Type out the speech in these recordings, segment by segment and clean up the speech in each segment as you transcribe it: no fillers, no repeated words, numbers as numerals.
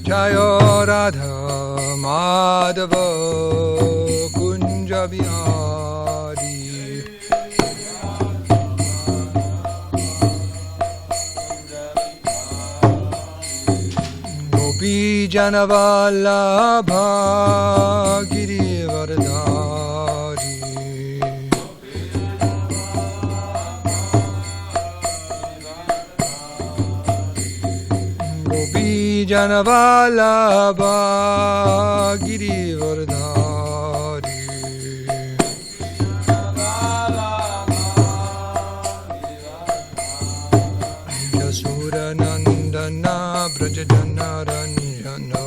Jayo Radha Madhava Kunja Bihari Gopi Janavallabha Girivardhari Gopi Janavallabha Girivardhari Jasura Nandana Brajajana Ranjano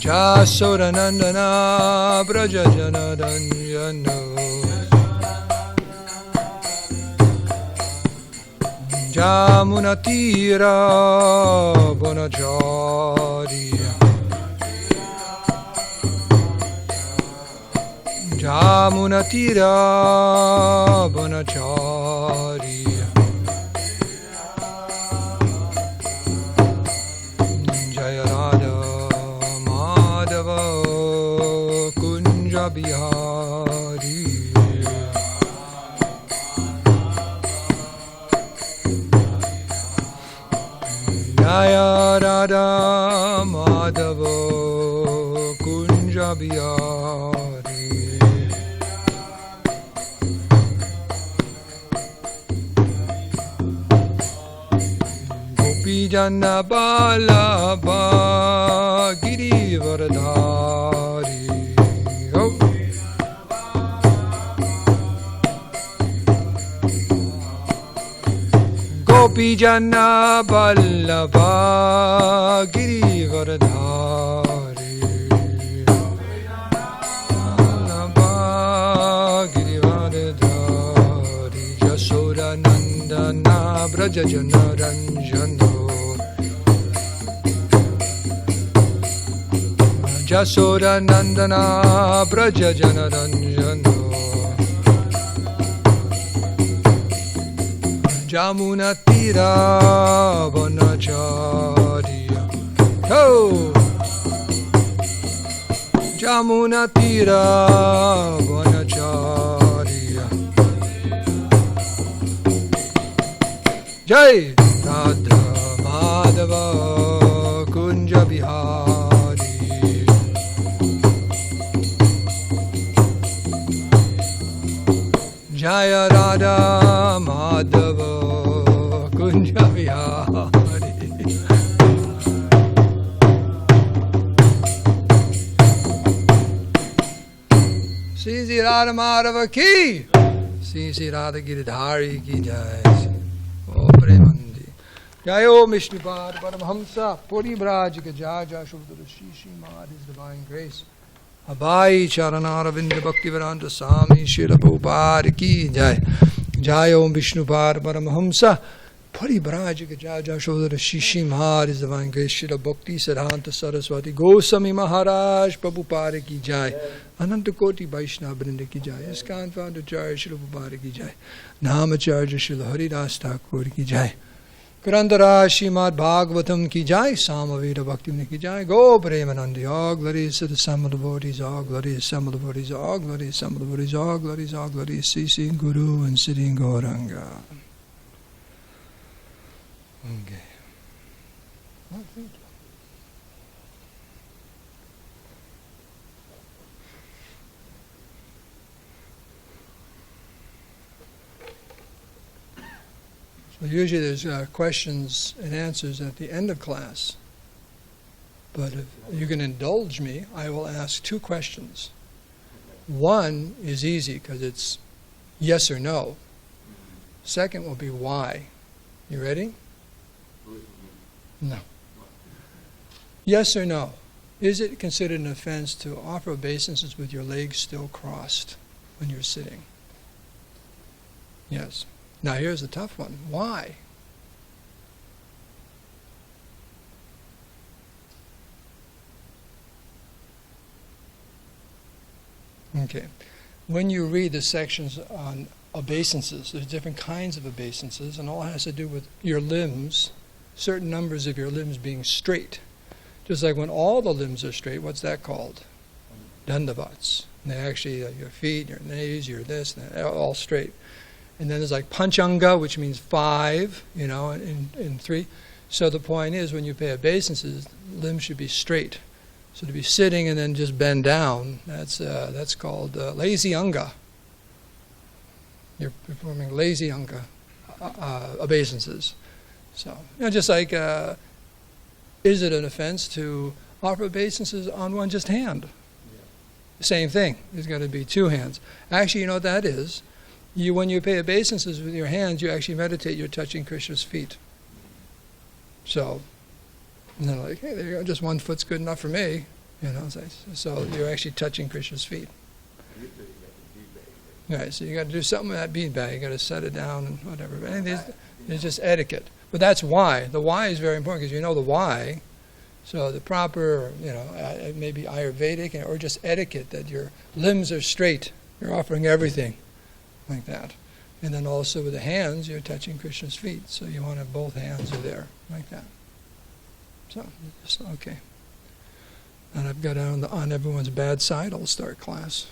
Jasura Nandana Brajajana Ranjano Jamunatira Bonachari Jamunatira Bonachari Jaya Radha Madhava Kunja Bihari Jaya Radha Madhava Kunja Bihari Gopi Jana Vallabha Girivardhari Gopi Jana Vallabha Girivardhari Vallabha Girivardhari Jasoda Nandana Brajajana Ranjano Jasoda Nandana Brajajana Ranjano Jamuna Tira Vanacharya Ho Jamuna Tira Vanacharya Jai Radha Madhava Kunja Bihari Jaya Radha Madhava Kunja Vihari Sri Sri Radha Madhava ki Sri Sri Radha Giridhari ki jai O Premanandi Jayo Mishnupad Paramhamsa Puri Braj Ka Jaja Shubdara Shri Mad His Divine Grace Abai Charanaravinda Bhaktivedanta Swami Srila Prabhupada ki jai Jai Om Vishnupad Paramhamsa Puri Braj Ka Jaja Shodhara Shri Mad His Divine Grace Srila Bhakti Siddhanta Saraswati Goswami Maharaj Prabhupada ki jai Ananta Koti Vaishnava Vrinda ki jai ISKCON Founder Acharya Srila Prabhupada ki jai Namacharya Srila Haridas Thakur ki jai Grandhara srimadbhagavatam ki jai Samaveda Bhakti ki jai Go Premanandi All glories to the sum of the devotees All glories sum of the devotees All glories sum of the devotees All glories Sisi Guru and Siddhi Gauranga Okay. Oh, thank you. So usually there's questions and answers at the end of class. But if you can indulge me, I will ask two questions. One is easy because it's yes or no. Second will be why. You ready? No. Yes or no? Is it considered an offense to offer obeisances with your legs still crossed when you're sitting? Yes. Now here's the tough one. Why? Okay. When you read the sections on obeisances. There's different kinds of obeisances, and all has to do with your limbs, certain numbers of your limbs being straight. Just like when all the limbs are straight, what's that called? Dandavats. And they actually, your feet, your knees, your this, and they're all straight. And then there's like panchanga, which means 5, in 3. So the point is, when you pay obeisances, limbs should be straight. So to be sitting and then just bend down, that's called lazy anga. You're performing lazy anga obeisances. So, just like, is it an offense to offer obeisances on one just hand? Yeah. Same thing. There's got to be 2 hands. Actually, you know what that is? When you pay obeisances with your hands, you actually meditate. You're touching Krishna's feet. So, and they're like, hey, there you go. Just 1 foot's good enough for me. So you're actually touching Krishna's feet. Right, so you got to do something with that bead bag. You got to set it down and whatever. But it's just etiquette. But that's why. The why is very important because you know the why. So the proper, maybe Ayurvedic or just etiquette that your limbs are straight. You're offering everything like that. And then also with the hands, you're touching Krishna's feet. So you want to have both hands are there like that. So, just okay. And I've got on everyone's bad side. I'll start class.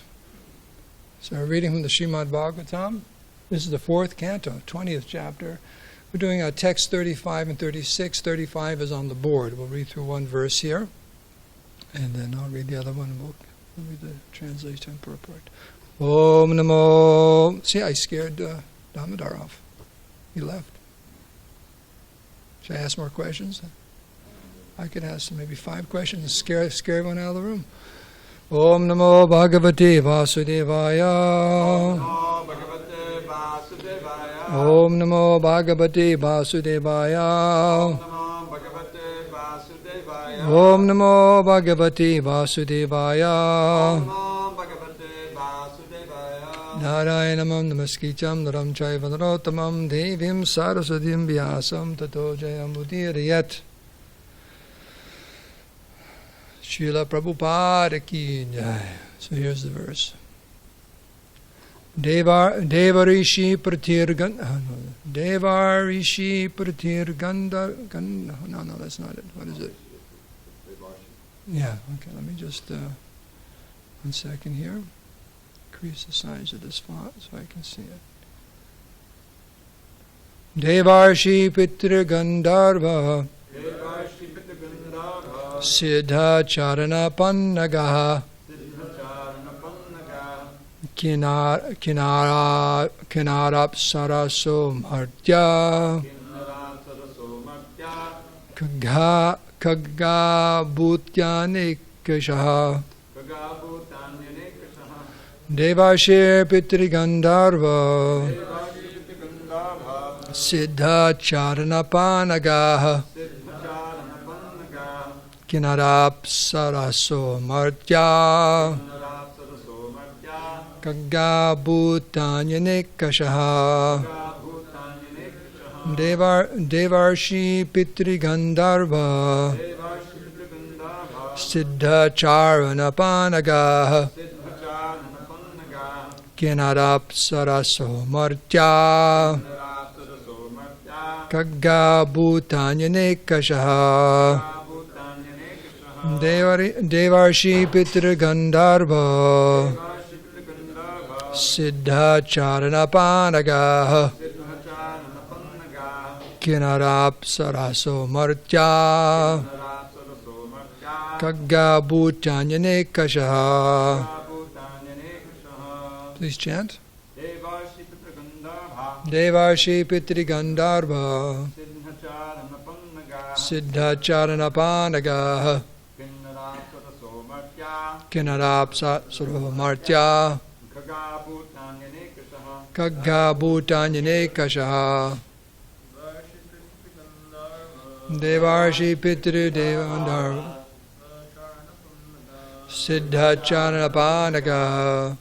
So we're reading from the srimadbhagavatam. This is the 4th canto, 20th chapter. We're doing text 35 and 36. 35 is on the board. We'll read through one verse here, and then I'll read the other one, and we'll read the translation and purport. Om Namo. See, I scared Damodar off. He left. Should I ask more questions? I could ask maybe 5 questions and scare everyone out of the room. Om Namo Bhagavate Vasudevaya. Om Namo Bhagavate Vasudevaya. Om Namo Bhagavate Vasudevaya. Narayanam Namaskritam Naram Chaiva Narottamam Devim Saraswatim Vyasam Tato Jayamudirayat. Srila Prabhupada ki jai. So here's the verse. Devarishi pratirganda. No, that's not it. What is it? Yeah, okay, let me just, 1 second here. Increase the size of this font so I can see it. Devarshi pitrigandharva. Siddha charana pannagaha. Kinarapsaraso martya. Kagga bhutyanikashaha. Devashir pitrigandharva. Siddha charana pannagaha. Kinarapsaraso martya. Kagga bhutanyanikashaha. Devarshi pitrigandharva. Siddha charana pannagaha. Kinarapsaraso martya. Kagga bhutanyanikashaha. Devarshi pitrigandharva. Siddha charana pannagaha. Kinarapsaraso martya. Kagga bhutanyanikashaha. Please chant. Devarshi pitrigandharva. Siddha charana pannagaha. Kinarapsaraso martya. Kagga bhutanyanikashaha. Devarshi pitrigandharva. Siddha charana pannagaha.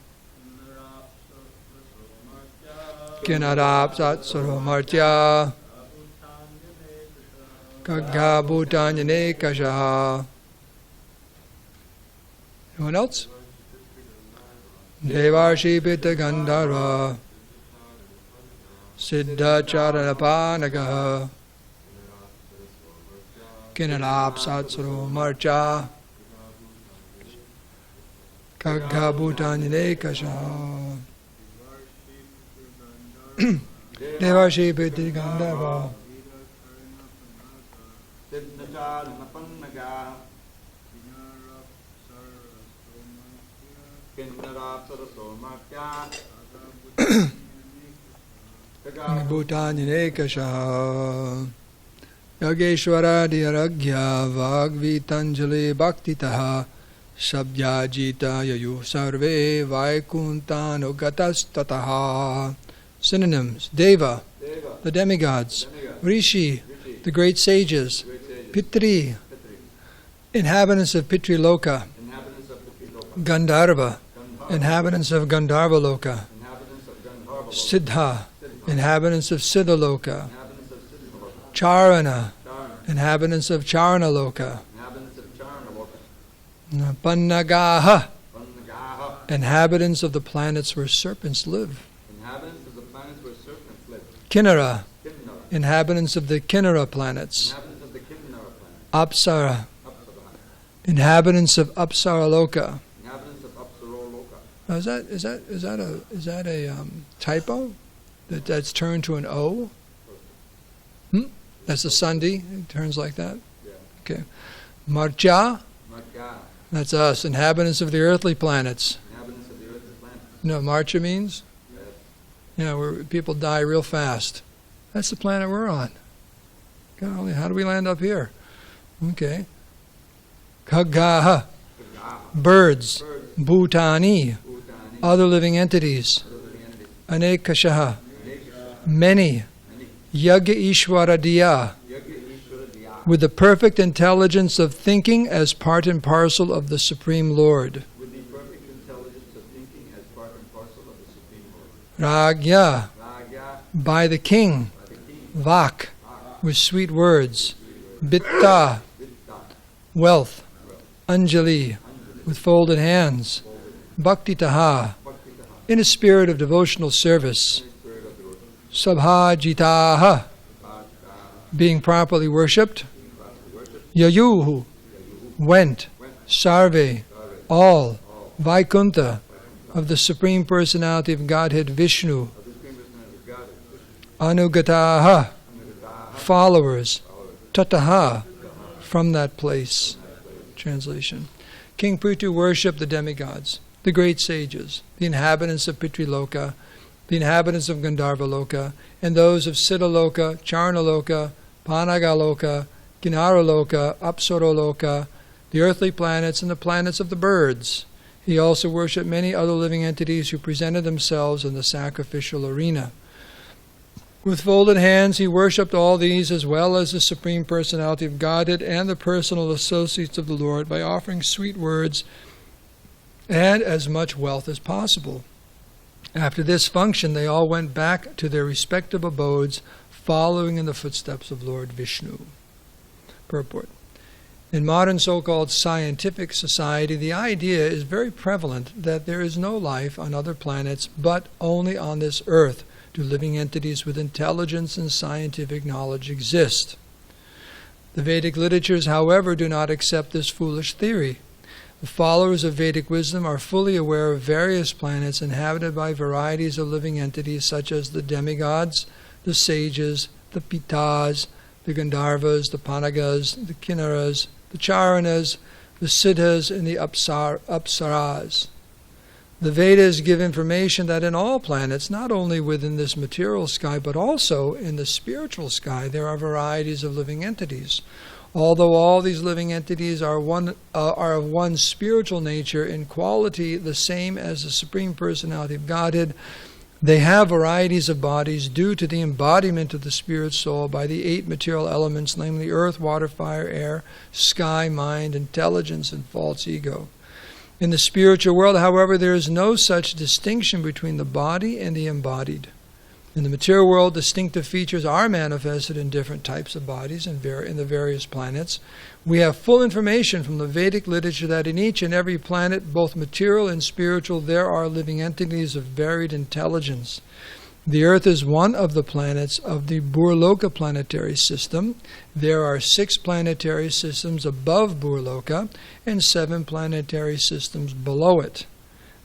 Kinarapsaraso martya. Kagga bhutanyanikashaha. Anyone else? Devarshi pitrigandharva. Siddha Charanapanaga Kinarap Satsuro Marcha Kagha Bhutanile Kasha Devashi Piti Gandhava Bhutanile Kasha Yogeshwara Dhyaragya Vagvitanjali Bhaktitaha Sabhyajita Yayu Sarve Vaikuntanugatastatah. Synonyms: Deva, the demigods; Rishi, the great sages; Pitri, inhabitants of Pitri Loka; Gandharva, inhabitants of Gandharva Loka; Siddha, inhabitants of Siddha Loka; Charana, inhabitants of Charana Loka; Pannagaha, inhabitants of the planets where serpents live; Kinnara, inhabitants of the Kinnara planets; Apsara, inhabitants of Apsara Loka. Now, is that a typo? That's turned to an O? That's a sandhi. It turns like that. Okay. Marcha. That's us, inhabitants of the earthly planets. You know what marcha means? Yeah, where people die real fast. That's the planet we're on. Golly, how do we land up here? Okay. Khagaha, birds. Bhutani, other living entities. Anekashaha, many. Yagya Ishvara Diya, with the perfect intelligence of thinking as part and parcel of the Supreme Lord. Ragya, by the king. Vak, with sweet words. Bitta, wealth. Anjali, with folded hands. Bhaktitaha, in a spirit of devotional service. Sabhajitaha, being properly worshipped. Yayuhu, went. Sarve, all. Vaikuntha, of the Supreme Personality of Godhead Vishnu. Anugataha, followers. Tataha, from that place. Translation. King Prithu worshipped the demigods, the great sages, the inhabitants of Pitriloka, the inhabitants of Gandharva Loka, and those of Siddha Loka, Charna Loka, Panaga Loka, Kinara Loka, Apsara Loka, the earthly planets, and the planets of the birds. He also worshipped many other living entities who presented themselves in the sacrificial arena. With folded hands, he worshipped all these as well as the Supreme Personality of Godhead and the personal associates of the Lord by offering sweet words and as much wealth as possible. After this function, they all went back to their respective abodes, following in the footsteps of Lord Vishnu. Purport. In modern so-called scientific society, the idea is very prevalent that there is no life on other planets, but only on this earth do living entities with intelligence and scientific knowledge exist. The Vedic literatures, however, do not accept this foolish theory. The followers of Vedic wisdom are fully aware of various planets inhabited by varieties of living entities such as the demigods, the sages, the pitas, the Gandharvas, the Panagas, the Kinnaras, the Charanas, the Siddhas, and the Apsaras. The Vedas give information that in all planets, not only within this material sky, but also in the spiritual sky, there are varieties of living entities. Although all these living entities are of one spiritual nature, in quality the same as the Supreme Personality of Godhead, they have varieties of bodies due to the embodiment of the spirit soul by the 8 material elements, namely earth, water, fire, air, sky, mind, intelligence, and false ego. In the spiritual world, however, there is no such distinction between the body and the embodied. In the material world, distinctive features are manifested in different types of bodies in the various planets. We have full information from the Vedic literature that in each and every planet, both material and spiritual, there are living entities of varied intelligence. The Earth is one of the planets of the Burloka planetary system. There are 6 planetary systems above Burloka and 7 planetary systems below it.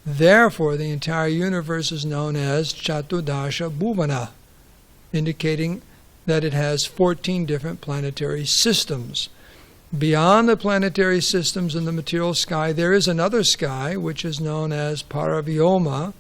Therefore, the entire universe is known as Chaturdasha Bhuvana, indicating that it has 14 different planetary systems. Beyond the planetary systems in the material sky, there is another sky, which is known as Paravyoma,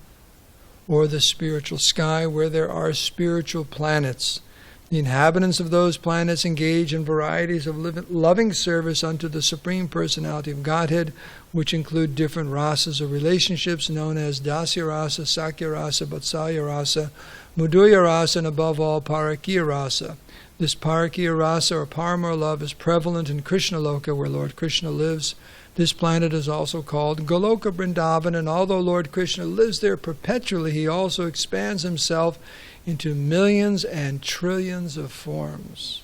or the spiritual sky, where there are spiritual planets. The inhabitants of those planets engage in varieties of loving service unto the Supreme Personality of Godhead, which include different rasas of relationships known as Dasya Rasa, Sakya Rasa, Vatsalya Rasa, Madhurya Rasa, and above all, Parakya Rasa. This Parakya Rasa, or Paramar love, is prevalent in Krishna Loka, where Lord Krishna lives. This planet is also called Goloka Vrindavan, and although Lord Krishna lives there perpetually, he also expands himself into millions and trillions of forms.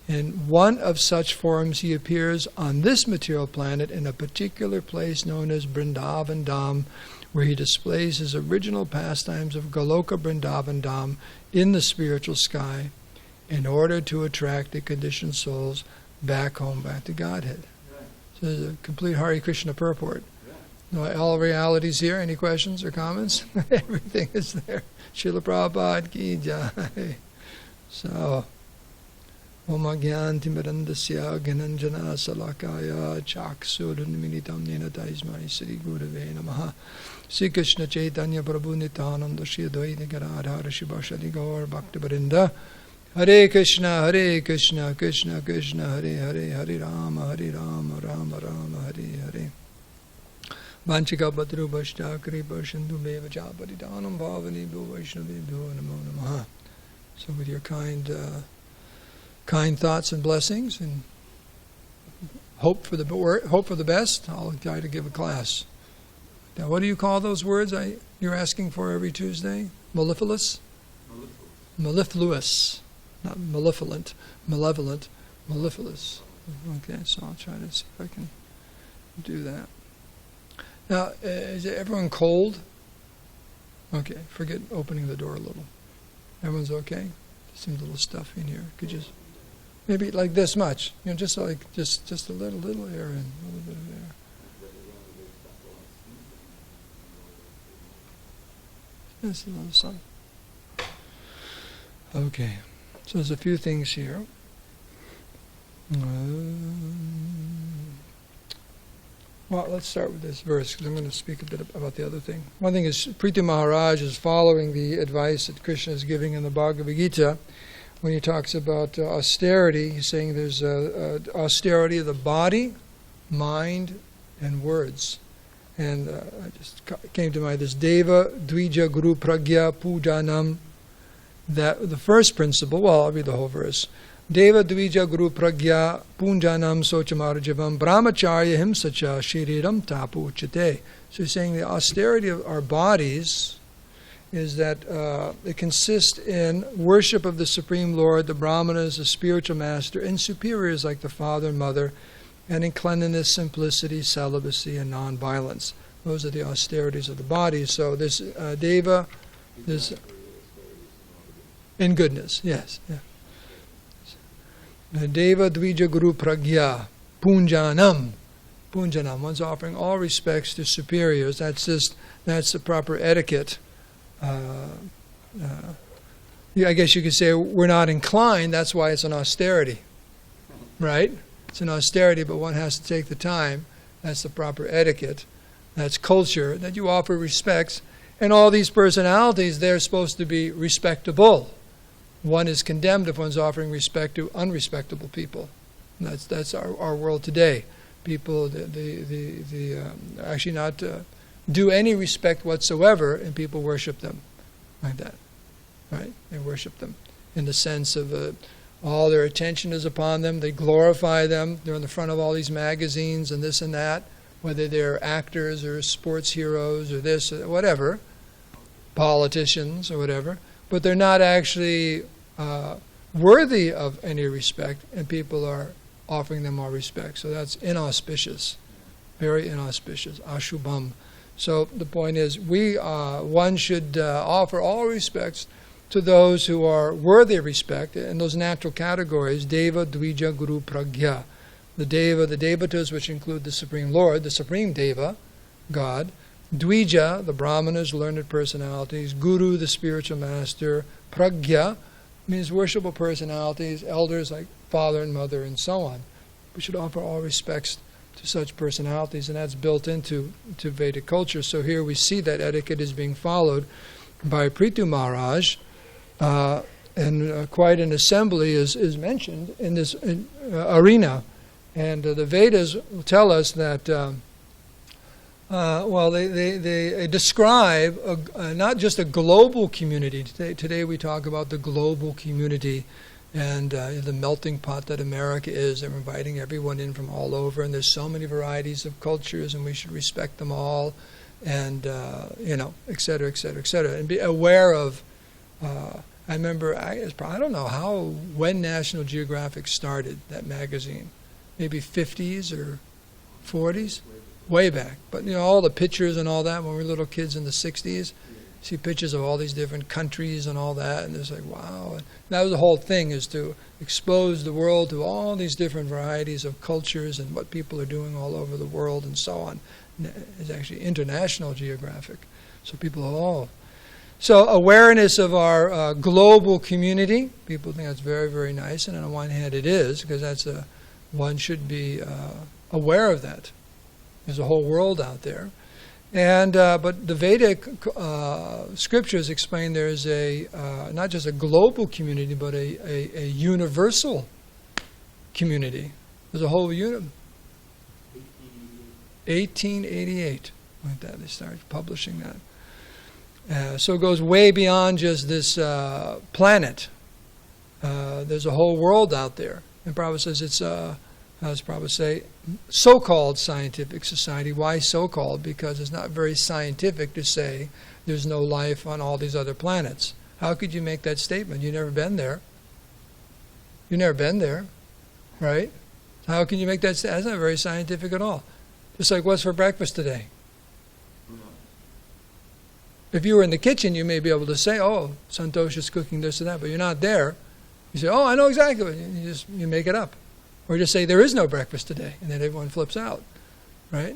In one of such forms, he appears on this material planet in a particular place known as Vrindavan Dham, where he displays his original pastimes of Goloka Vrindavan Dham in the spiritual sky in order to attract the conditioned souls back home, back to Godhead. So there's a complete Hare Krishna purport. No, all realities here. Any questions or comments? Everything is there. Srila Prabhupada ki jai. So, Om Agyan Timirandasya Gananjana Salakaya Chaksurunminitam Nena Taismai Sri Gurave Namaha. Sri Krishna Chaitanya Prabhu Nityananda Shri Advaita Gadadhara Shiva Shri Gaur Bhakta Vrinda. Hare Krishna, Krishna Krishna, Hare Hare, Hare Rama, Rama Rama, Hare Hare. Vanchika Badru Bhashta Kripa Sindhu Beva Japaridanam Bhavani Bhu Vaishnavi Bhu Namo Namaha. So with your kind thoughts and blessings and hope for the best, I'll try to give a class. Now, what do you call those words you're asking for every Tuesday? Mellifluous? Mellifluous. Not malevolent, malevolent, mellifluous. Okay, so I'll try to see if I can do that. Now, is everyone cold? Okay, forget opening the door a little. Everyone's okay? Some little stuff in here. Could just maybe like this much, just a little air in, a little bit of air. Just a little sun. Okay. So there's a few things here. Well, let's start with this verse, because I'm going to speak a bit about the other thing. One thing is, Priti Maharaj is following the advice that Krishna is giving in the Bhagavad Gita. When he talks about austerity, he's saying there's austerity of the body, mind, and words. And I just came to mind this Deva Dvija Guru Pragya Pujanam. That the first principle, well, I'll read the whole verse. Deva Dvija Guru Pragya Punjanam Sochamarjavam Brahmacharya Himsacha Shiriram Tapu Uchate. So he's saying the austerity of our bodies is that it consists in worship of the Supreme Lord, the Brahmanas, the spiritual master, and superiors like the father and mother, and in cleanliness, simplicity, celibacy, and non-violence. Those are the austerities of the body. So this Deva, this in goodness, yes. Yeah. Deva Dvija Guru Pragya Punjanam. Punjanam, one's offering all respects to superiors. That's the proper etiquette. I guess you could say we're not inclined, that's why it's an austerity. Right? It's an austerity, but one has to take the time. That's the proper etiquette. That's culture, that you offer respects. And all these personalities, they're supposed to be respectable. One is condemned if one's offering respect to unrespectable people. And that's our world today. People actually not do any respect whatsoever, and people worship them like that, right? They worship them in the sense of all their attention is upon them. They glorify them. They're in the front of all these magazines and this and that, whether they're actors or sports heroes or this or whatever, politicians or whatever. But they're not actually worthy of any respect, and people are offering them all respect. So that's inauspicious, very inauspicious, ashubham. So the point is, one should offer all respects to those who are worthy of respect, in those natural categories, Deva, Dvija, Guru, Pragya. The Deva, the Devatas, which include the Supreme Lord, the Supreme Deva, God. Dvija, the Brahmanas, learned personalities. Guru, the spiritual master. Pragya means worshipful personalities, elders like father and mother and so on. We should offer all respects to such personalities, and that's built into Vedic culture. So here we see that etiquette is being followed by Prithu Maharaj, and quite an assembly is mentioned in this arena. And the Vedas tell us that, they describe not just a global community. Today we talk about the global community and the melting pot that America is. They're inviting everyone in from all over, and there's so many varieties of cultures, and we should respect them all, and et cetera, et cetera, et cetera, and be aware of. I remember, I don't know when National Geographic started that magazine, maybe 50s or 40s, way back. But all the pictures and all that when we were little kids in the 60s. See pictures of all these different countries and all that, and it's like, wow. And that was the whole thing, is to expose the world to all these different varieties of cultures and what people are doing all over the world and so on. It's actually International Geographic. So people are all. So awareness of our global community, people think that's very, very nice, and on the one hand it is, because one should be aware of that. There's a whole world out there. And but the Vedic scriptures explain there's not just a global community, but a universal community. There's a whole 1888, like that, they started publishing that. So it goes way beyond just this planet. There's a whole world out there. And Prabhupada says it's as Prabhupada say, so-called scientific society. Why so-called? Because it's not very scientific to say there's no life on all these other planets. How could you make that statement? You've never been there. You've never been there, right? How can you make that statement? That's not very scientific at all. Just like, what's for breakfast today? If you were in the kitchen, you may be able to say, oh, Santosh is cooking this and that, but you're not there. You say, oh, I know exactly what you make it up. Or just say, there is no breakfast today, and then everyone flips out, right?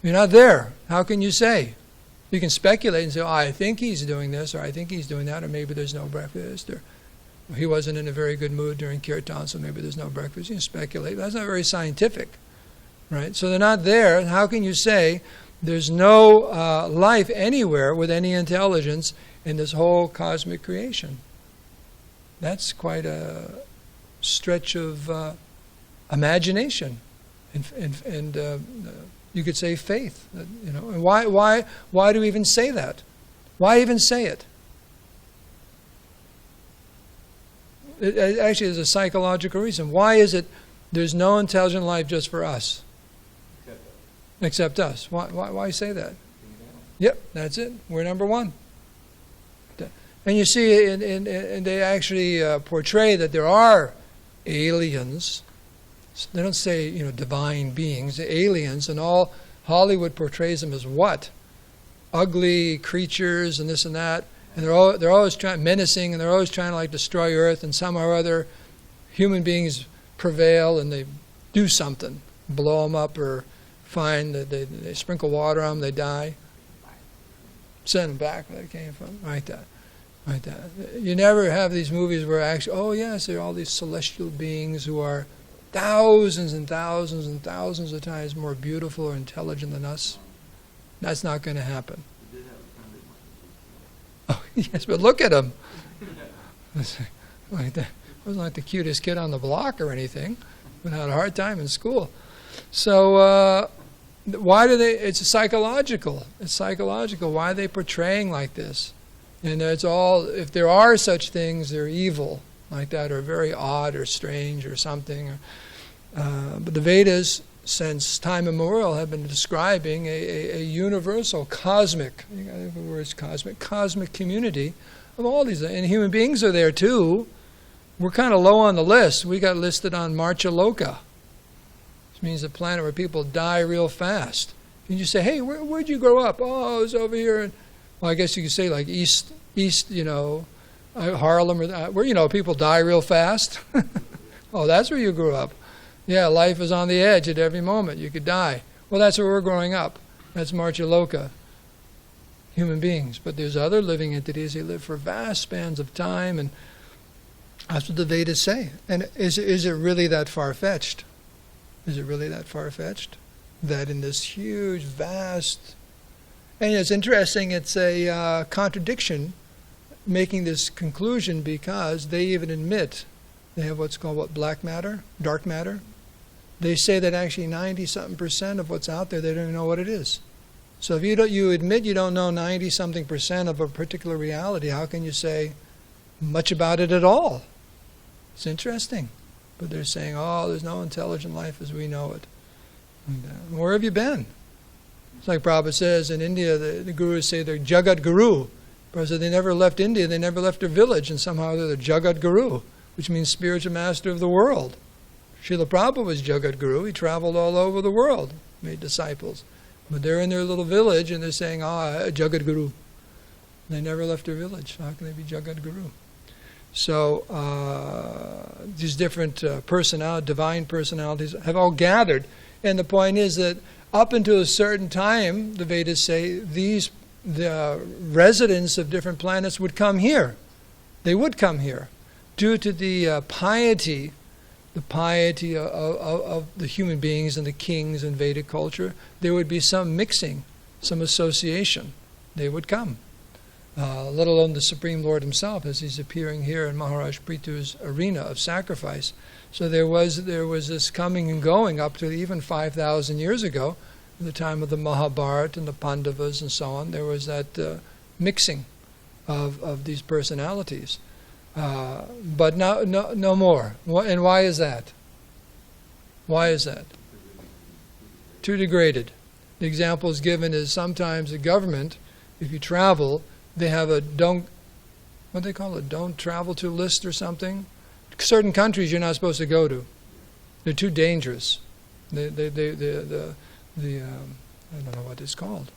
You're not there. How can you say? You can speculate and say, oh, I think he's doing this, or I think he's doing that, or maybe there's no breakfast, or he wasn't in a very good mood during kirtan, so maybe there's no breakfast. You can speculate. That's not very scientific, right? So they're not there. How can you say there's no life anywhere with any intelligence in this whole cosmic creation? That's quite a stretch of imagination, and you could say faith. And why do we even say that? Why even say it? It actually is a psychological reason. Why is it there's no intelligent life just for us? Except us. Why say that? Yep, that's it. We're number one. And you see, and they actually portray that there are aliens. They don't say, divine beings, aliens, and all Hollywood portrays them as what? Ugly creatures and this and that, and they're always menacing, and they're always trying to destroy Earth, and somehow or other human beings prevail and they do something, blow them up, or find that they sprinkle water on them, they die, send them back where they came from, like that. You never have these movies where actually, oh yes, there are all these celestial beings who are thousands and thousands and thousands of times more beautiful or intelligent than us. That's not going to happen. Oh, yes, but look at him. Like that. Wasn't like the cutest kid on the block or anything, but had a hard time in school. So why do they? It's psychological. It's psychological. Why are they portraying like this? And it's all, if there are such things, they're evil, like that, or very odd or strange or something. But the Vedas, since time immemorial, have been describing a universal, cosmic, the word's cosmic community of all these. And human beings are there too. We're kind of low on the list. We got listed on Marcha Loka, which means a planet where people die real fast. And you say, hey, where'd you grow up? Oh, I was over here. And, well, I guess you could say like East, Harlem, or where, people die real fast. Oh, that's where you grew up. Yeah, life is on the edge at every moment. You could die. Well, that's where we're growing up. That's Marchaloka, human beings. But there's other living entities. They live for vast spans of time, and that's what the Vedas say. And is it really that far-fetched? Is it really that far-fetched? That in this huge, vast... And it's interesting, it's a contradiction making this conclusion, because they even admit they have what's called black matter, dark matter. They say that actually 90-something% of what's out there, they don't even know what it is. So if you admit you don't know 90-something% of a particular reality, how can you say much about it at all? It's interesting. But they're saying, oh, there's no intelligent life as we know it. And, where have you been? It's like Prabhupada says, in India, the gurus say they're Jagat Guru. Prabhupada said they never left India, they never left their village, and somehow they're the Jagat Guru, which means spiritual master of the world. Srila Prabhupada was Jagat Guru. He traveled all over the world, made disciples. But they're in their little village, and they're saying, Jagat Guru. They never left their village. How can they be Jagat Guru? So these different divine personalities have all gathered. And the point is that up until a certain time, the Vedas say, the residents of different planets would come here. They would come here. Due to the piety of the human beings and the kings in Vedic culture, there would be some mixing, some association. They would come. Let alone the Supreme Lord himself, as he's appearing here in Maharaj Prithu's arena of sacrifice. So there was this coming and going up to even 5,000 years ago, in the time of the Mahabharata and the Pandavas and so on. There was that mixing of these personalities. But no more. And why is that? Why is that? Too degraded. The example is given is sometimes the government, if you travel, they have a don't travel to list or something. Certain countries you're not supposed to go to. They're too dangerous. I don't know what it's called.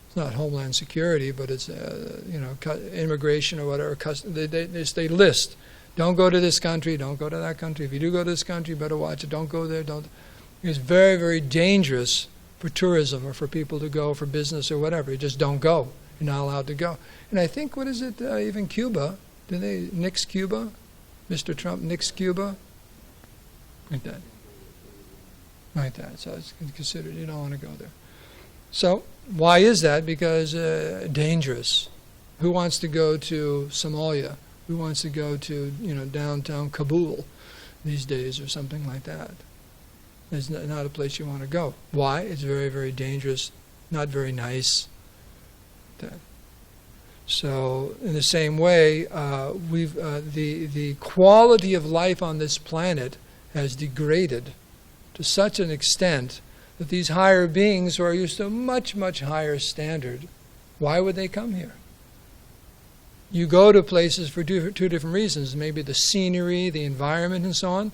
It's not Homeland Security, but it's immigration or whatever. They list. Don't go to this country. Don't go to that country. If you do go to this country, you better watch it. Don't go there. It's very, very dangerous for tourism or for people to go for business or whatever. You just don't go. You're not allowed to go. And I think, what is it? Even Cuba. Did they nix Cuba? Mr. Trump nixed Cuba. Like that. Like that. So it's considered you don't want to go there. So why is that? Because dangerous. Who wants to go to Somalia? Who wants to go to downtown Kabul these days or something like that? It's not a place you want to go. Why? It's very, very dangerous. Not very nice. So in the same way, the quality of life on this planet has degraded to such an extent that these higher beings who are used to a much, much higher standard, why would they come here? You go to places for two different reasons. Maybe the scenery, the environment, and so on,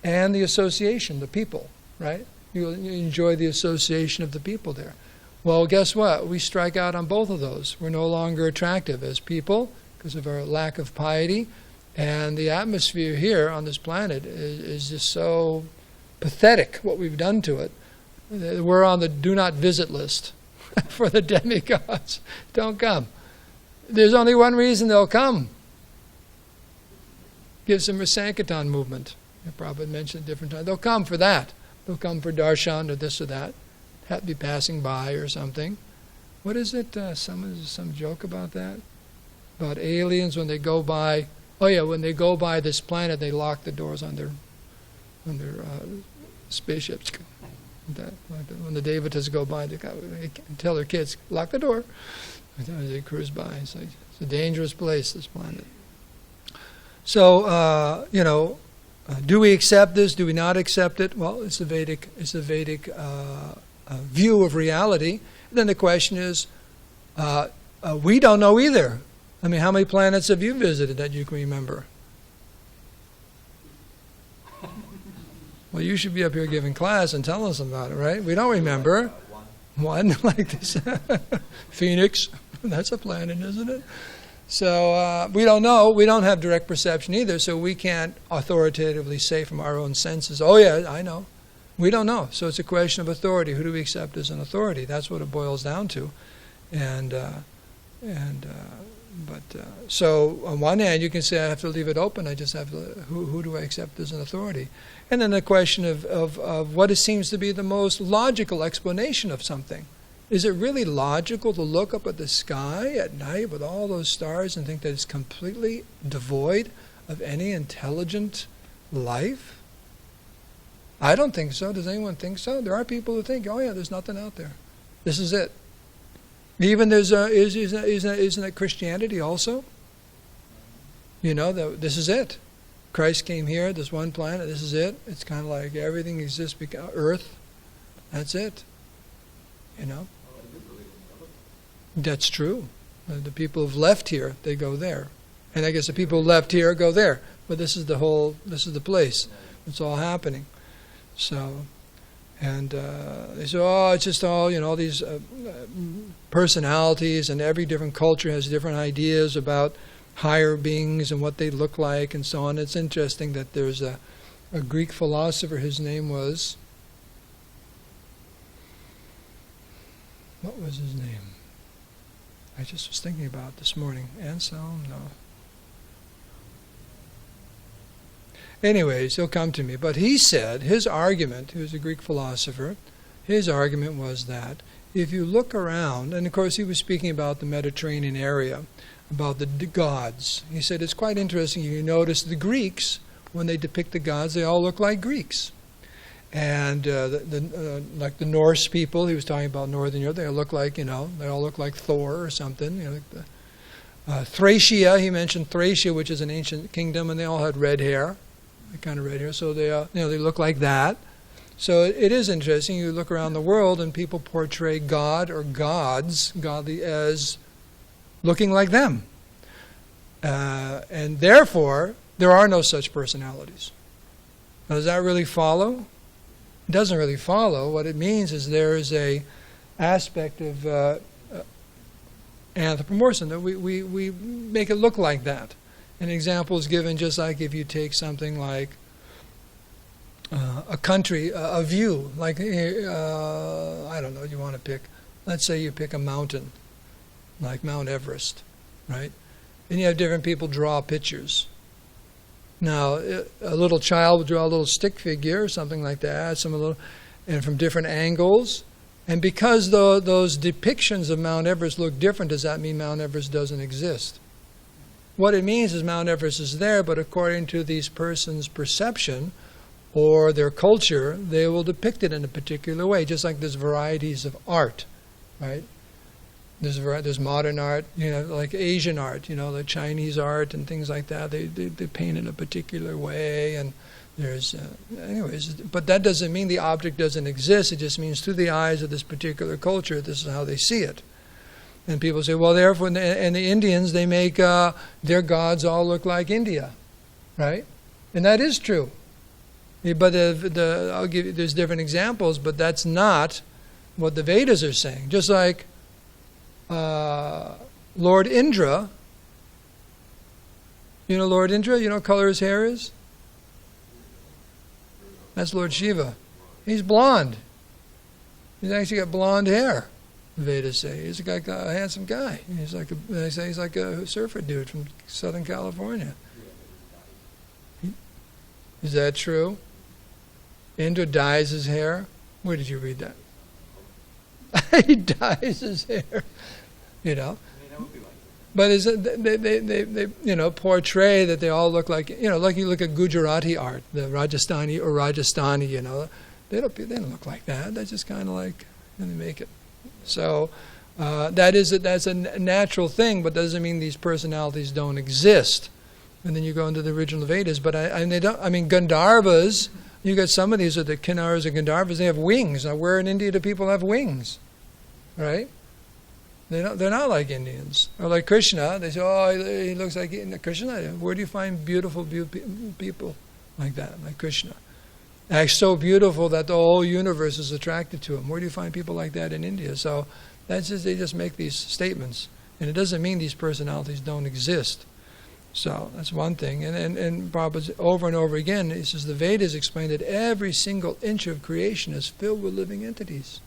and the association, the people, right? You enjoy the association of the people there. Well, guess what? We strike out on both of those. We're no longer attractive as people because of our lack of piety, and the atmosphere here on this planet is just so pathetic, what we've done to it. We're on the do not visit list for the demigods. Don't come. There's only one reason they'll come. Give some Sankirtan movement. Prabhupada mentioned at different times. They'll come for that. They'll come for darshan or this or that. Have to be passing by or something. What is it? Some joke about that? About aliens when they go by. Oh yeah, when they go by this planet, they lock the doors on their spaceships. When the devatas go by, they tell their kids, lock the door. They cruise by. It's a dangerous place, this planet. So, do we accept this? Do we not accept it? Well, it's a Vedic view of reality. And then the question is, we don't know either. I mean, how many planets have you visited that you can remember? Well, you should be up here giving class and tell us about it, right? We don't remember. One like this Phoenix. That's a planet, isn't it? So we don't know. We don't have direct perception either, so we can't authoritatively say from our own senses, oh yeah, I know. We don't know. So it's a question of authority. Who do we accept as an authority? That's what it boils down to. So on one hand, you can say, I have to leave it open. I just have to, who do I accept as an authority? And then the question of what it seems to be the most logical explanation of something. Is it really logical to look up at the sky at night with all those stars and think that it's completely devoid of any intelligent life? I don't think so. Does anyone think so? There are people who think, oh yeah, there's nothing out there. This is it. Even isn't it Christianity also? You know, this is it. Christ came here, this one planet, this is it. It's kind of like everything exists because Earth, that's it. You know? That's true. The people who've left here, they go there. And I guess the people who left here go there. But this is the place. It's all happening. So, and they say, oh, it's just all, you know, all these personalities, and every different culture has different ideas about higher beings and what they look like and so on. It's interesting that there's a Greek philosopher, his name was, what was his name? I just was thinking about it this morning. Anselm? No. Anyways, he'll come to me. But he said, his argument, he was a Greek philosopher, his argument was that if you look around, and of course he was speaking about the Mediterranean area, about the gods. He said it's quite interesting, you notice the Greeks, when they depict the gods, they all look like Greeks. And like the Norse people, he was talking about Northern Europe, they look like, you know, they all look like Thor or something. You know, like the, Thracia, he mentioned Thracia, which is an ancient kingdom, and they all had red hair, kind of red hair, so they, you know, they look like that. So it is interesting. You look around the world, and people portray God or gods, godly, as looking like them, and therefore there are no such personalities. Now, does that really follow? It doesn't really follow. What it means is there is a aspect of anthropomorphism that we make it look like that. An example is given just like if you take something like a country, a view, like I don't know, you want to pick, let's say you pick a mountain like Mount Everest, right? And you have different people draw pictures. Now, a little child would draw a little stick figure or something like that, and from different angles. And because those depictions of Mount Everest look different, does that mean Mount Everest doesn't exist? What it means is Mount Everest is there, but according to these persons' perception or their culture, they will depict it in a particular way, just like there's varieties of art, right? There's modern art, you know, like Asian art, you know, like Chinese art and things like that. They paint in a particular way, and there's, anyways. But that doesn't mean the object doesn't exist. It just means through the eyes of this particular culture, this is how they see it. And people say, well, therefore, and the Indians, they make their gods all look like India, right? And that is true. But I'll give you, there's different examples, but that's not what the Vedas are saying. Just like Lord Indra, you know Lord Indra, you know what color his hair is? That's Lord Shiva. He's blonde. He's actually got blonde hair, the Vedas say. He's a handsome guy. They say he's like a surfer dude from Southern California. Is that true? Indra dyes his hair? Where did you read that? He dyes his hair, you know. But is it, they you know, portray that they all look like, you know, like you look at Gujarati art, the Rajasthani, you know, they don't look like that. They're just kind of like, and they make it. So that's a natural thing, but doesn't mean these personalities don't exist. And then you go into the original Vedas, but they don't. I mean, Gandharvas. You got some of these are the Kinnaras and Gandharvas. They have wings. Now, where in India do people have wings? Right? They're not like Indians. Or like Krishna. They say, oh, he looks like Krishna. Where do you find beautiful people like that, like Krishna? Actually, so beautiful that the whole universe is attracted to him. Where do you find people like that in India? So that's just, they just make these statements. And it doesn't mean these personalities don't exist. So that's one thing. And Prabhupada, over and over again, he says the Vedas explain that every single inch of creation is filled with living entities.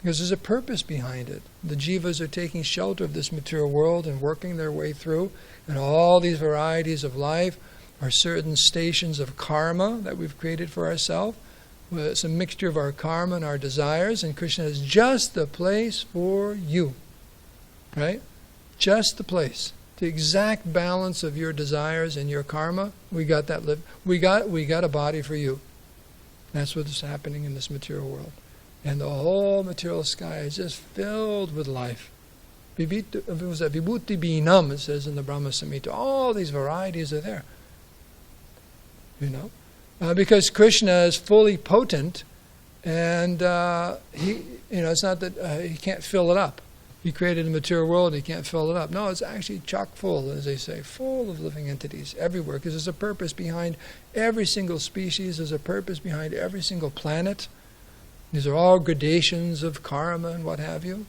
Because there's a purpose behind it. The jivas are taking shelter of this material world and working their way through. And all these varieties of life are certain stations of karma that we've created for ourselves. It's a mixture of our karma and our desires. And Krishna is just the place for you. Right? Just the place. The exact balance of your desires and your karma, we got that. We got a body for you. That's what's happening in this material world. And the whole material sky is just filled with life. Vibhuti Bhinam, it says in the Brahma Samhita. All these varieties are there. You know? Because Krishna is fully potent, and it's not that he can't fill it up. He created a material world and he can't fill it up. No, it's actually chock full, as they say, full of living entities everywhere, because there's a purpose behind every single species. There's a purpose behind every single planet. These are all gradations of karma and what have you.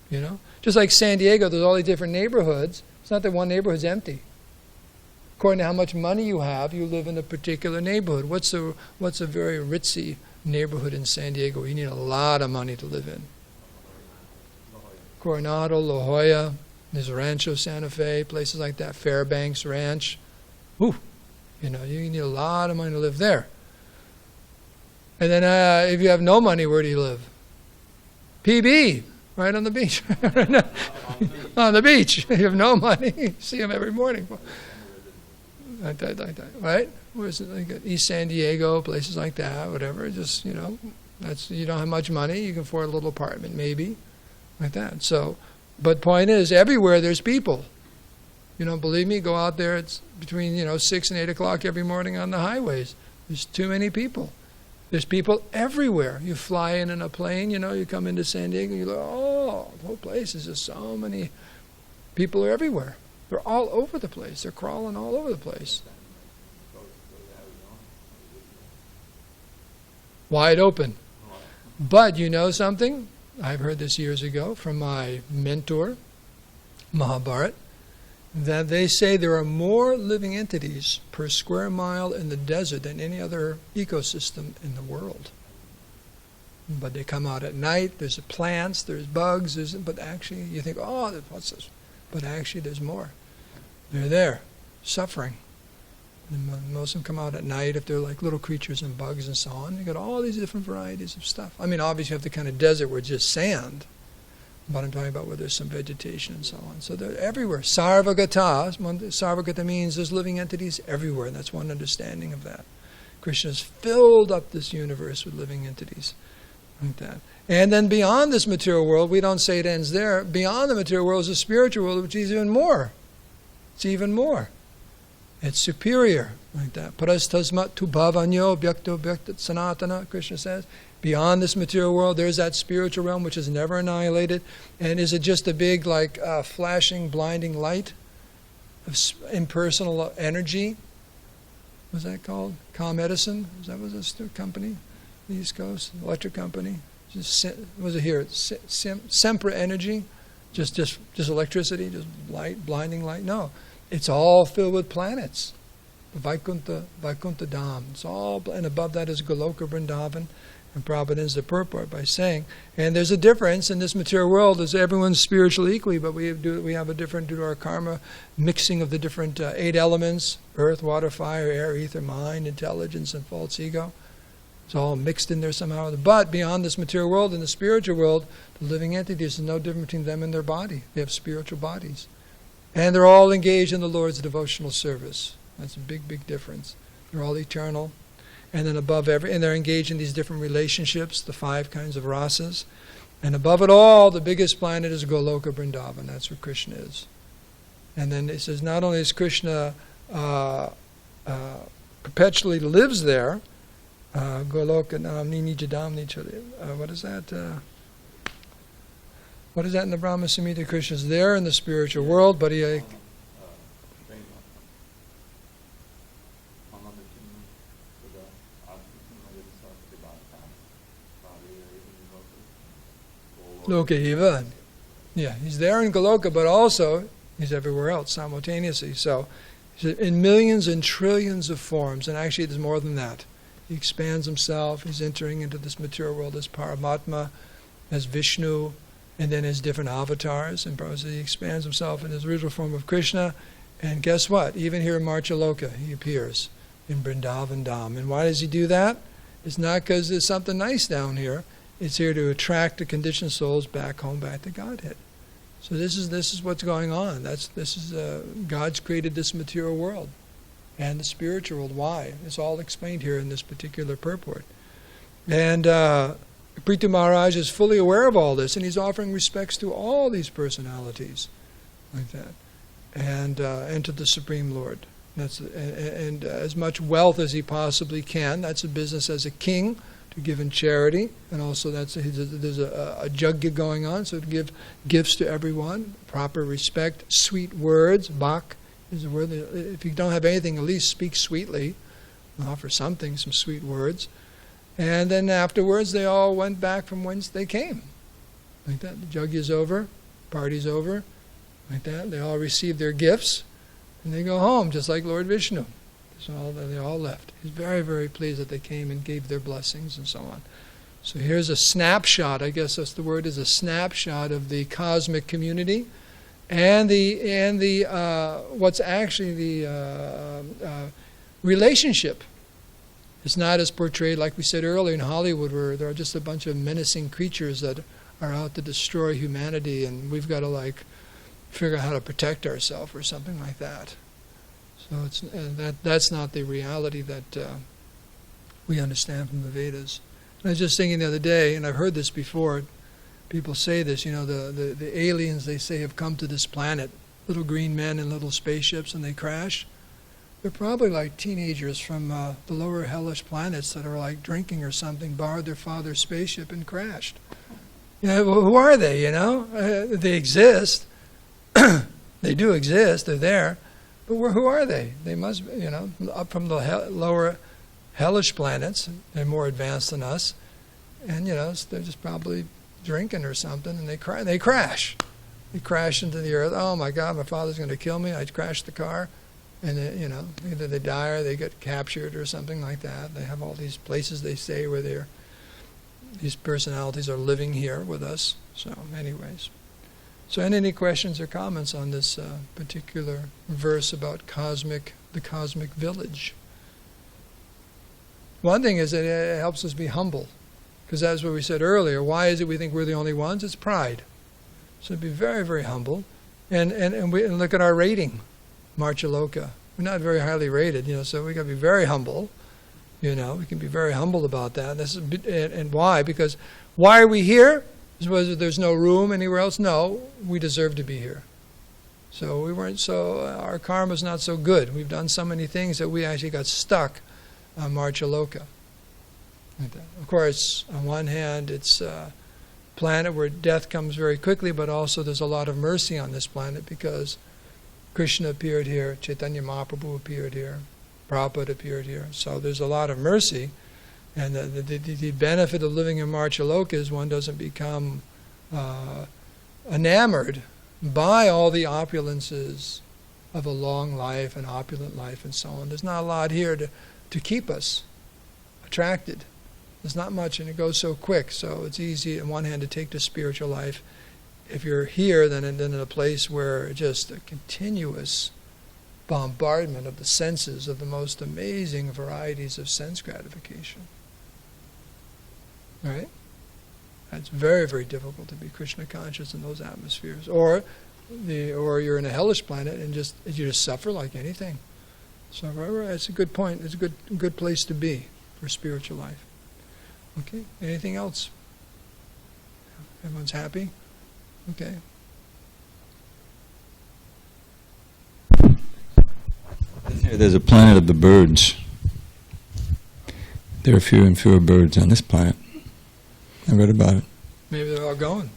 You know? Just like SanDiego, there's all these different neighborhoods. It's not that one neighborhood's empty. According to how much money you have, you live in a particular neighborhood. What's a very ritzy neighborhood in SanDiego? You need a lot of money to live in. Coronado, La Jolla, there's Rancho Santa Fe, places like that, Fairbanks Ranch. Whew. You know, you need a lot of money to live there. And then if you have no money, where do you live? PB, right on the beach. On the beach. You have no money. You see them every morning. Like that. Right? Where's it? Like East San Diego, places like that, whatever. Just, you know, you don't have much money. You can afford a little apartment, maybe. Like that. So, but point is, everywhere there's people. You don't believe me? Go out there. It's between 6 and 8 o'clock every morning on the highways. There's too many people. There's people everywhere. You fly in a plane. You come into SanDiego. You look. Oh, the whole place is just so many people are everywhere. They're all over the place. They're crawling all over the place. Wide open. But you know something? I've heard this years ago from my mentor, Mahabharat, that they say there are more living entities per square mile in the desert than any other ecosystem in the world. But they come out at night, there's plants, there's bugs, but actually you think, oh, what's this? But actually there's more. They're there, suffering. And most of them come out at night if they're like little creatures and bugs and so on. You got all these different varieties of stuff. I mean, obviously you have the kind of desert where it's just sand, but I'm talking about where there's some vegetation and so on. So they're everywhere. Sarvagata, Sarvagata means there's living entities everywhere, and that's one understanding of that. Krishna's filled up this universe with living entities like that. And then beyond this material world, we don't say it ends there. Beyond the material world is a spiritual world, which is even more. It's even more. It's superior, like that. Parastasmat tu bhavanyo bhyakto bhyaktat sanatana, Krishna says. Beyond this material world, there's that spiritual realm which is never annihilated. And is it just a big, flashing, blinding light of impersonal energy? What's that called? Com Edison? Is that was a company? The East Coast electric company. Was it here? Sempra energy, just electricity, just light, blinding light. No. It's all filled with planets. Vaikuntha Dham. It's all, and above that is Goloka Vrindavan. And Prabhupada ends the purport by saying, and there's a difference in this material world, as everyone's spiritually equally, but we have a different, due to our karma, mixing of the different 8 elements, earth, water, fire, air, ether, mind, intelligence, and false ego. It's all mixed in there somehow. But beyond this material world, in the spiritual world, the living entities, there's no difference between them and their body. They have spiritual bodies. And they're all engaged in the Lord's devotional service. That's a big, big difference. They're all eternal. And then above and they're engaged in these different relationships, the 5 kinds of rasas. And above it all, the biggest planet is Goloka Vrindavan. That's where Krishna is. And then it says not only is Krishna perpetually lives there, Goloka Namni Nijadamni Chali. What is that? What is that in the Brahma Samhita? Krishna's there in the spiritual world, but he... Lokaiva. Yeah, he's there in Goloka, but also he's everywhere else simultaneously. So he's in millions and trillions of forms, and actually there's more than that. He expands himself, he's entering into this material world as Paramatma, as Vishnu, and then as different avatars, and he expands himself in his original form of Krishna, and guess what? Even here in Marchaloka, he appears in Vrindavan Dham. And why does he do that? It's not because there's something nice down here. It's here to attract the conditioned souls back home, back to Godhead. So this is what's going on. God's created this material world and the spiritual world. Why? It's all explained here in this particular purport. And Prithu Maharaj is fully aware of all this, and he's offering respects to all these personalities, like that, and to the Supreme Lord. And as much wealth as he possibly can. That's a business as a king, to give in charity, and also there's a yajna going on, so to give gifts to everyone, proper respect, sweet words. Bhak is a word that, if you don't have anything, at least speak sweetly, offer something, some sweet words. And then afterwards, they all went back from whence they came, like that. The yajna is over, party's over, like that. They all receive their gifts, and they go home, just like Lord Vishnu. So they all left. He's very, very pleased that they came and gave their blessings and so on. So here's a snapshot, I guess that's the word, is a snapshot of the cosmic community and the what's actually the relationship. It's not as portrayed, like we said earlier, in Hollywood, where there are just a bunch of menacing creatures that are out to destroy humanity, and we've got to figure out how to protect ourselves or something like that. So that's not the reality that we understand from the Vedas. And I was just thinking the other day, and I've heard this before, people say this, the aliens, they say, have come to this planet, little green men in little spaceships, and they crash. They're probably like teenagers from the lower hellish planets that are drinking or something, borrowed their father's spaceship and crashed. Who are they, They exist. They do exist, they're there. But who are they? They must be, up from the lower hellish planets. They're more advanced than us. And, they're just probably drinking or something, and they crash. They crash into the earth. Oh, my God, my father's going to kill me. I crashed the car. And, either they die or they get captured or something like that. They have all these places they stay where these personalities are living here with us. So, anyways. So, any questions or comments on this particular verse about the cosmic village? One thing is that it helps us be humble, because that's what we said earlier. Why is it we think we're the only ones? It's pride. So, be very, very humble, and look at our rating, Marchaloka. We're not very highly rated, so we got to be very humble. We can be very humble about that. And why? Because why are we here? Was there's no room anywhere else? No, we deserve to be here. So our karma's not so good. We've done so many things that we actually got stuck on Marchaloka. Of course, on one hand, it's a planet where death comes very quickly, but also there's a lot of mercy on this planet because Krishna appeared here, Chaitanya Mahaprabhu appeared here, Prabhupada appeared here. So there's a lot of mercy. And the benefit of living in Marchaloka is one doesn't become enamored by all the opulences of a long life, an opulent life, and so on. There's not a lot here to keep us attracted. There's not much, and it goes so quick. So it's easy, on one hand, to take the spiritual life. If you're here, then in a place where just a continuous bombardment of the senses of the most amazing varieties of sense gratification. Right? It's very, very difficult to be Krishna conscious in those atmospheres. Or you're in a hellish planet and you just suffer like anything. So it's a good point. It's a good place to be for spiritual life. Okay. Anything else? Everyone's happy? Okay. There's a planet of the birds. There are fewer and fewer birds on this planet. I read about it. Maybe they're all going.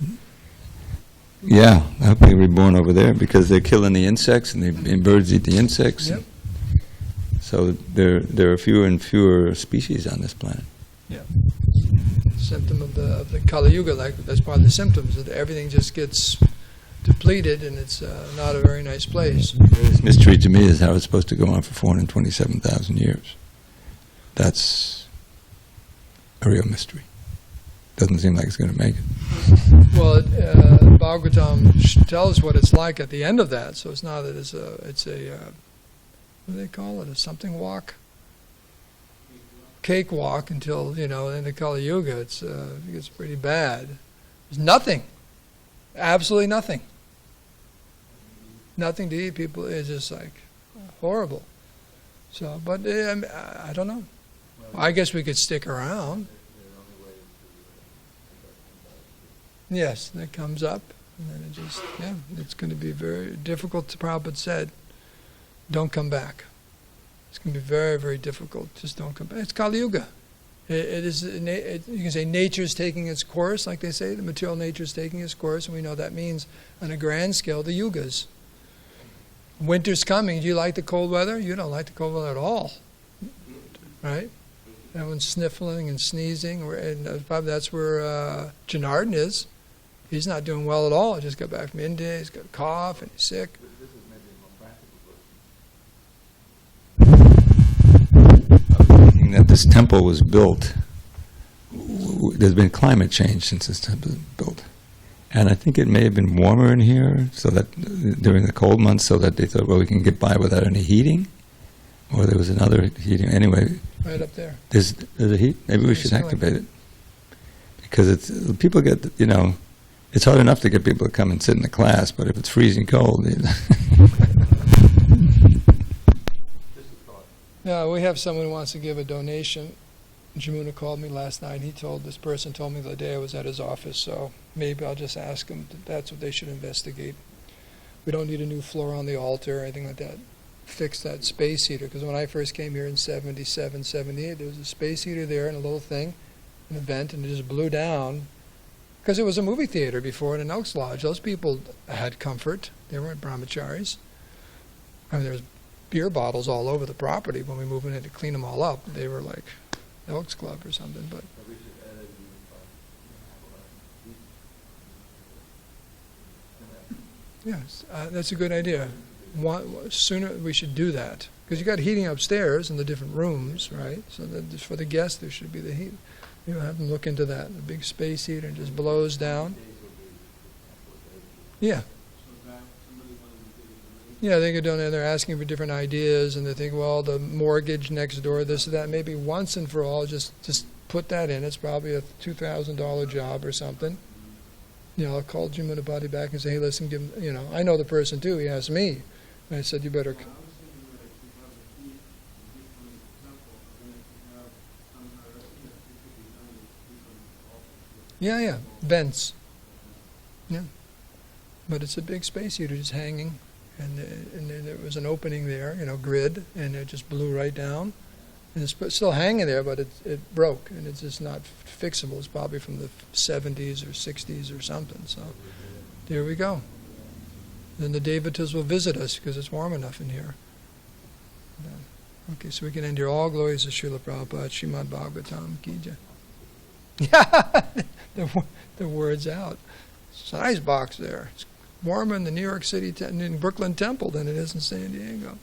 Yeah, I hope they're reborn over there because they're killing the insects and birds eat the insects. Yep. So there are fewer and fewer species on this planet. Yeah. symptom of the Kali Yuga. Like that's part of the symptoms that everything just gets depleted, and it's not a very nice place. The mystery to me is how it's supposed to go on for 427,000 years. That's a real mystery. Doesn't seem like it's going to make it. Well, Bhagavatam tells what it's like at the end of that. So it's not that it's a what do they call it? A something walk, cake walk until in the Kali Yuga it gets pretty bad. There's nothing, absolutely nothing. Nothing to eat. People, it's just like horrible. So, but I don't know. I guess we could stick around. Yes, that comes up, and then it's going to be very difficult. Prabhupada said, don't come back. It's going to be very, very difficult. Just don't come back. It's Kali Yuga. You can say nature's taking its course, like they say, the material nature's taking its course, and we know that means, on a grand scale, the yugas. Winter's coming. Do you like the cold weather? You don't like the cold weather at all, right? Everyone's sniffling and sneezing, and probably that's where Janardhan is. He's not doing well at all. He just got back from India. He's got a cough and he's sick. This is maybe a more practical question. I'm thinking that this temple was built. There's been climate change since this temple was built. And I think it may have been warmer in here so that during the cold months so that they thought, well, we can get by without any heating. Or there was another heating. Anyway. Right up there. There's a heat. Maybe we should activate it. Because people get, it's hard enough to get people to come and sit in the class, but if it's freezing cold. No, we have someone who wants to give a donation. Jamuna called me last night. This person told me the other day I was at his office, so maybe I'll just ask him. That's what they should investigate. We don't need a new floor on the altar or anything like that. Fix that space heater, because when I first came here in 77, 78, there was a space heater there and a little thing, an vent, and it just blew down. Because it was a movie theater before in an Elks Lodge. Those people had comfort. They weren't brahmacharis. I mean, there was beer bottles all over the property when we moved in to clean them all up. They were like Elks Club or something. But yes, that's a good idea. Sooner we should do that, because you got heating upstairs in the different rooms, right? So that for the guests there should be the heat. Have them look into that. The big space heater just blows down. Yeah. Yeah, they go down there. They're asking for different ideas, and they think, well, the mortgage next door, this or that. Maybe once and for all, just put that in. It's probably a $2,000 job or something. I'll call Jim and the body back and say, hey, listen, give him, I know the person too. He asked me. And I said, you better. Yeah, vents. Yeah. But it's a big space heater just hanging. And there was an opening there, grid, and it just blew right down. And it's still hanging there, but it broke, and it's just not fixable. It's probably from the 70s or 60s or something. So there we go. Then the Devatas will visit us because it's warm enough in here. Yeah. Okay, so we can end here. All glories to Srila Prabhupada, srimadbhagavatam ki jai. Yeah, the word's out. It's a nice box there. It's warmer in the New York City, in Brooklyn Temple than it is in SanDiego.